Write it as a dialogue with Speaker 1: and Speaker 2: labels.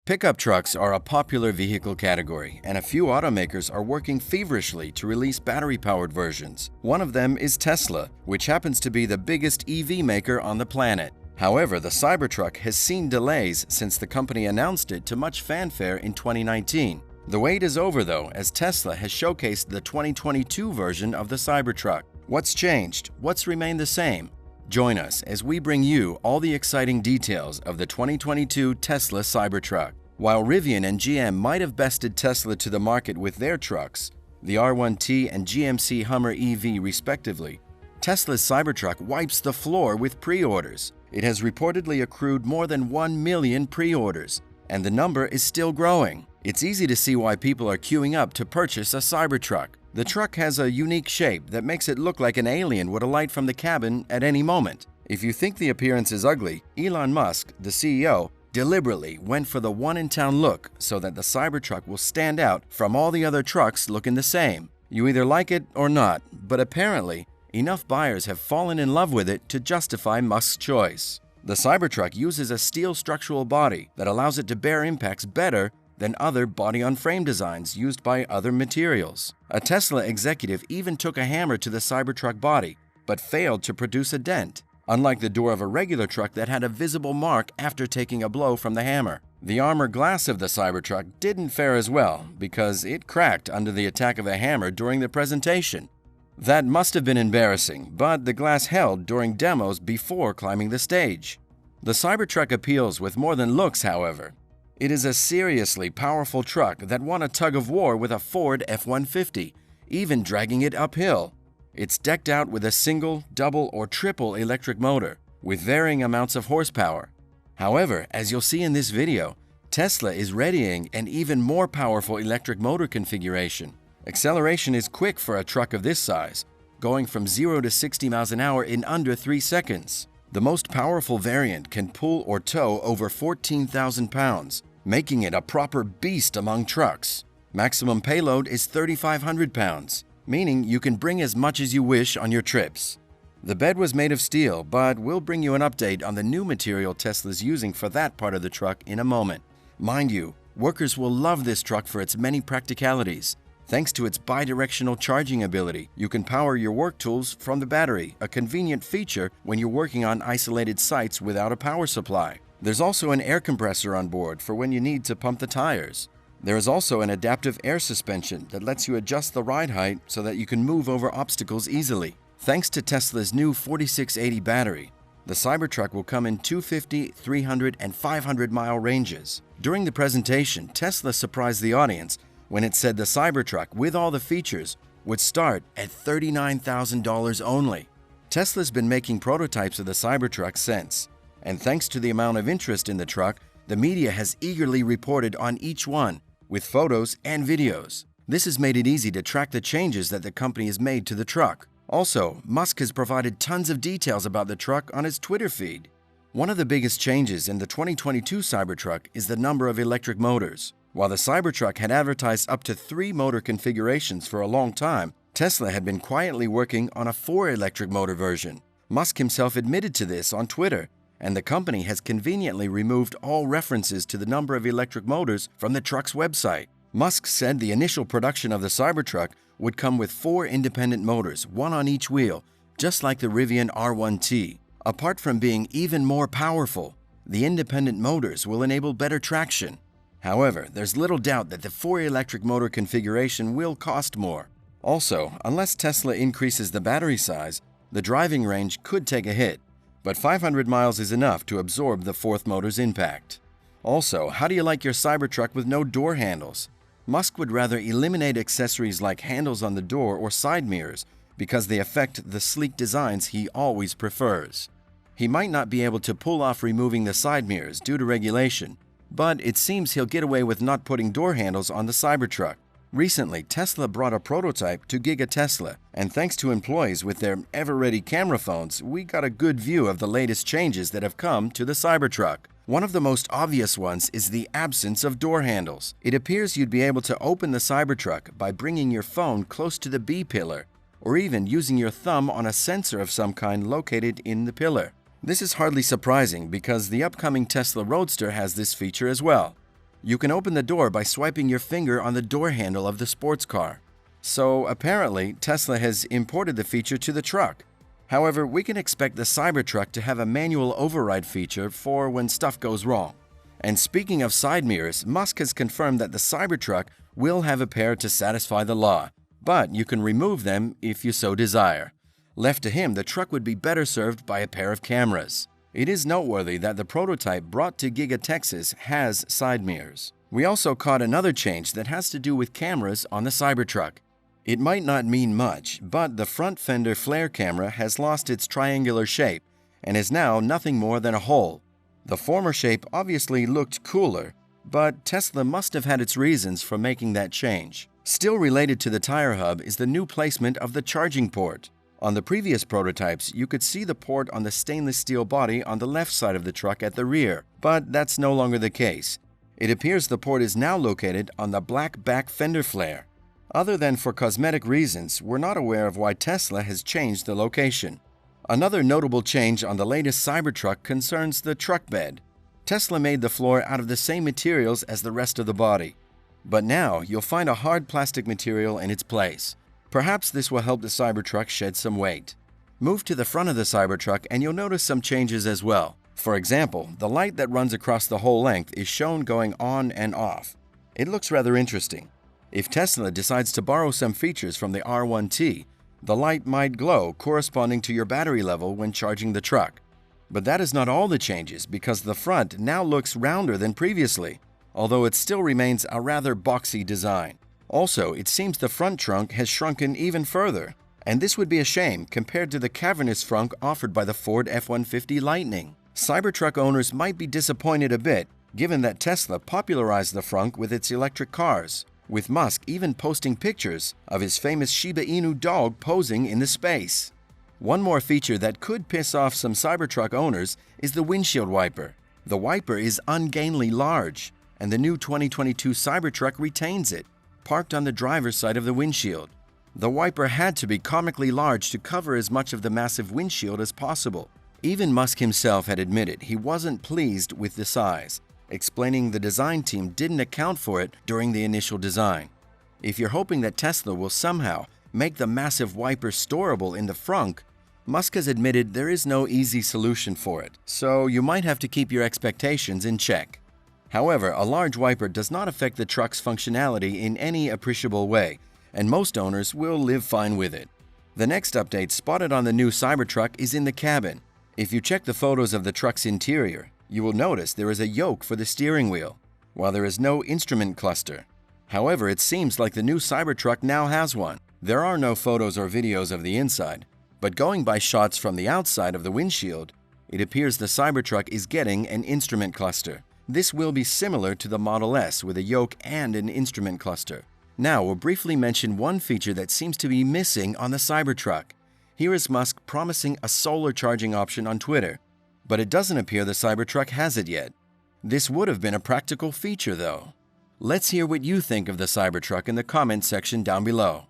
Speaker 1: Pickup trucks are a popular vehicle category, and a few automakers are working feverishly to release battery-powered versions. One of them is Tesla, which happens to be the biggest EV maker on the planet. However, the Cybertruck has seen delays since the company announced it to much fanfare in 2019. The wait is over though, as Tesla has showcased the 2022 version of the Cybertruck. What's changed? What's remained the same? Join us as we bring you all the exciting details of the 2022 Tesla Cybertruck. While Rivian and GM might have bested Tesla to the market with their trucks, the R1T and GMC Hummer EV respectively, Tesla's Cybertruck wipes the floor with pre-orders. It has reportedly accrued more than 1 million pre-orders, and the number is still growing. It's easy to see why people are queuing up to purchase a Cybertruck. The truck has a unique shape that makes it look like an alien would alight from the cabin at any moment. If you think the appearance is ugly, Elon Musk, the CEO, deliberately went for the one-in-town look so that the Cybertruck will stand out from all the other trucks looking the same. You either like it or not, but apparently, enough buyers have fallen in love with it to justify Musk's choice. The Cybertruck uses a steel structural body that allows it to bear impacts better than other body-on-frame designs used by other materials. A Tesla executive even took a hammer to the Cybertruck body, but failed to produce a dent, unlike the door of a regular truck that had a visible mark after taking a blow from the hammer. The armor glass of the Cybertruck didn't fare as well because it cracked under the attack of a hammer during the presentation. That must have been embarrassing, but the glass held during demos before climbing the stage. The Cybertruck appeals with more than looks, however. It is a seriously powerful truck that won a tug-of-war with a Ford F-150, even dragging it uphill. It's decked out with a single, double, or triple electric motor, with varying amounts of horsepower. However, as you'll see in this video, Tesla is readying an even more powerful electric motor configuration. Acceleration is quick for a truck of this size, going from 0 to 60 miles an hour in under 3 seconds. The most powerful variant can pull or tow over 14,000 pounds, making it a proper beast among trucks. Maximum payload is 3,500 pounds, meaning you can bring as much as you wish on your trips. The bed was made of steel, but we'll bring you an update on the new material Tesla's using for that part of the truck in a moment. Mind you, workers will love this truck for its many practicalities. Thanks to its bi-directional charging ability, you can power your work tools from the battery, a convenient feature when you're working on isolated sites without a power supply. There's also an air compressor on board for when you need to pump the tires. There is also an adaptive air suspension that lets you adjust the ride height so that you can move over obstacles easily. Thanks to Tesla's new 4680 battery, the Cybertruck will come in 250, 300, and 500-mile ranges. During the presentation, Tesla surprised the audience when it said the Cybertruck, with all the features, would start at $39,000 only. Tesla's been making prototypes of the Cybertruck since, and thanks to the amount of interest in the truck, the media has eagerly reported on each one, with photos and videos. This has made it easy to track the changes that the company has made to the truck. Also, Musk has provided tons of details about the truck on his Twitter feed. One of the biggest changes in the 2022 Cybertruck is the number of electric motors. While the Cybertruck had advertised up to 3 motor configurations for a long time, Tesla had been quietly working on a 4 electric motor version. Musk himself admitted to this on Twitter, and the company has conveniently removed all references to the number of electric motors from the truck's website. Musk said the initial production of the Cybertruck would come with 4 independent motors, one on each wheel, just like the Rivian R1T. Apart from being even more powerful, the independent motors will enable better traction. However, there's little doubt that the 4 electric motor configuration will cost more. Also, unless Tesla increases the battery size, the driving range could take a hit, but 500 miles is enough to absorb the 4th motor's impact. Also, how do you like your Cybertruck with no door handles? Musk would rather eliminate accessories like handles on the door or side mirrors because they affect the sleek designs he always prefers. He might not be able to pull off removing the side mirrors due to regulation, but it seems he'll get away with not putting door handles on the Cybertruck. Recently, Tesla brought a prototype to Giga Tesla, and thanks to employees with their ever-ready camera phones, we got a good view of the latest changes that have come to the Cybertruck. One of the most obvious ones is the absence of door handles. It appears you'd be able to open the Cybertruck by bringing your phone close to the B-pillar, or even using your thumb on a sensor of some kind located in the pillar. This is hardly surprising because the upcoming Tesla Roadster has this feature as well. You can open the door by swiping your finger on the door handle of the sports car. So apparently, Tesla has imported the feature to the truck. However, we can expect the Cybertruck to have a manual override feature for when stuff goes wrong. And speaking of side mirrors, Musk has confirmed that the Cybertruck will have a pair to satisfy the law, but you can remove them if you so desire. Left to him, the truck would be better served by a pair of cameras. It is noteworthy that the prototype brought to Giga Texas has side mirrors. We also caught another change that has to do with cameras on the Cybertruck. It might not mean much, but the front fender flare camera has lost its triangular shape and is now nothing more than a hole. The former shape obviously looked cooler, but Tesla must have had its reasons for making that change. Still related to the tire hub is the new placement of the charging port. On the previous prototypes, you could see the port on the stainless steel body on the left side of the truck at the rear, but that's no longer the case. It appears the port is now located on the black back fender flare. Other than for cosmetic reasons, we're not aware of why Tesla has changed the location. Another notable change on the latest Cybertruck concerns the truck bed. Tesla made the floor out of the same materials as the rest of the body. But now you'll find a hard plastic material in its place. Perhaps this will help the Cybertruck shed some weight. Move to the front of the Cybertruck and you'll notice some changes as well. For example, the light that runs across the whole length is shown going on and off. It looks rather interesting. If Tesla decides to borrow some features from the R1T, the light might glow corresponding to your battery level when charging the truck. But that is not all the changes because the front now looks rounder than previously, although it still remains a rather boxy design. Also, it seems the front trunk has shrunken even further, and this would be a shame compared to the cavernous trunk offered by the Ford F-150 Lightning. Cybertruck owners might be disappointed a bit, given that Tesla popularized the frunk with its electric cars, with Musk even posting pictures of his famous Shiba Inu dog posing in the space. One more feature that could piss off some Cybertruck owners is the windshield wiper. The wiper is ungainly large, and the new 2022 Cybertruck retains it, parked on the driver's side of the windshield. The wiper had to be comically large to cover as much of the massive windshield as possible. Even Musk himself had admitted he wasn't pleased with the size, explaining the design team didn't account for it during the initial design. If you're hoping that Tesla will somehow make the massive wiper storable in the frunk, Musk has admitted there is no easy solution for it, so you might have to keep your expectations in check. However, a large wiper does not affect the truck's functionality in any appreciable way, and most owners will live fine with it. The next update spotted on the new Cybertruck is in the cabin. If you check the photos of the truck's interior, you will notice there is a yoke for the steering wheel, while there is no instrument cluster. However, it seems like the new Cybertruck now has one. There are no photos or videos of the inside, but going by shots from the outside of the windshield, it appears the Cybertruck is getting an instrument cluster. This will be similar to the Model S with a yoke and an instrument cluster. Now, we'll briefly mention one feature that seems to be missing on the Cybertruck. Here is Musk promising a solar charging option on Twitter, but it doesn't appear the Cybertruck has it yet. This would have been a practical feature though. Let's hear what you think of the Cybertruck in the comments section down below.